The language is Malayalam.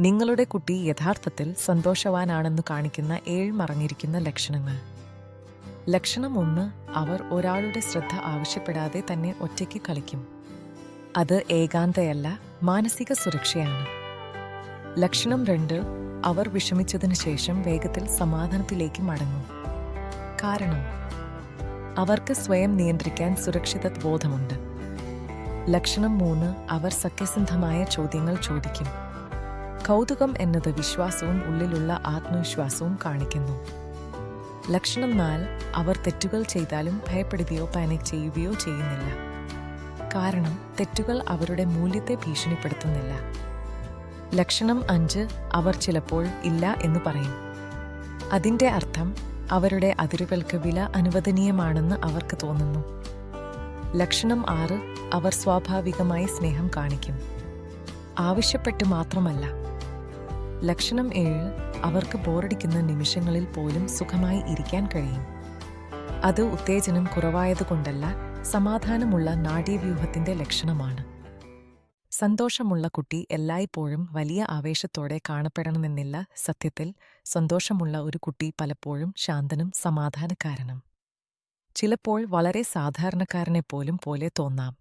നിങ്ങളുടെ കുട്ടി യഥാർത്ഥത്തിൽ സന്തോഷവാനാണെന്ന് കാണിക്കുന്ന 7 മറഞ്ഞിരിക്കുന്ന ലക്ഷണങ്ങൾ. ലക്ഷണം 1, അവർ ഒരാളുടെ ശ്രദ്ധ ആവശ്യപ്പെടാതെ തന്നെ ഒറ്റയ്ക്ക് കളിക്കും. അത് ഏകാന്തയല്ല, മാനസിക സുരക്ഷയാണ്. ലക്ഷണം 2, അവർ വിഷമിച്ചതിനു ശേഷം വേഗത്തിൽ സമാധാനത്തിലേക്ക് മടങ്ങും. കാരണം അവർക്ക് സ്വയം നിയന്ത്രിക്കാൻ സുരക്ഷിത ബോധമുണ്ട്. ലക്ഷണം 3, അവർ സത്യസന്ധമായ ചോദ്യങ്ങൾ ചോദിക്കും. കൗതുകം എന്നത് വിശ്വാസവും ഉള്ളിലുള്ള ആത്മവിശ്വാസവും കാണിക്കുന്നു. ലക്ഷണം 4, അവർ തെറ്റുകൾ ചെയ്താലും ഭയപ്പെടുകയോ പാനിക് ചെയ്യുകയോ ചെയ്യുന്നില്ല. കാരണം തെറ്റുകൾ അവരുടെ മൂല്യത്തെ ഭീഷണിപ്പെടുത്തുന്നില്ല. ലക്ഷണം 5, അവർ ചിലപ്പോൾ ഇല്ല എന്ന് പറയും. അതിൻ്റെ അർത്ഥം അവരുടെ അതിരുകൾക്ക് വില അനുവദനീയമാണെന്ന് അവർക്ക് തോന്നുന്നു. ലക്ഷണം 6, അവർ സ്വാഭാവികമായി സ്നേഹം കാണിക്കും, ആവശ്യപ്പെട്ട് മാത്രമല്ല. ലക്ഷണം 7, അവർക്ക് ബോറടിക്കുന്ന നിമിഷങ്ങളിൽ പോലും സുഖമായി ഇരിക്കാൻ കഴിയും. അത് ഉത്തേജനം കുറവായതുകൊണ്ടല്ല, സമാധാനമുള്ള നാഡീവ്യൂഹത്തിന്റെ ലക്ഷണമാണ്. സന്തോഷമുള്ള കുട്ടി എല്ലായ്പ്പോഴും വലിയ ആവേശത്തോടെ കാണപ്പെടണമെന്നില്ല. സത്യത്തിൽ സന്തോഷമുള്ള ഒരു കുട്ടി പലപ്പോഴും ശാന്തനും സമാധാനക്കാരനും, ചിലപ്പോൾ വളരെ സാധാരണക്കാരനെപ്പോലും പോലെ തോന്നാം.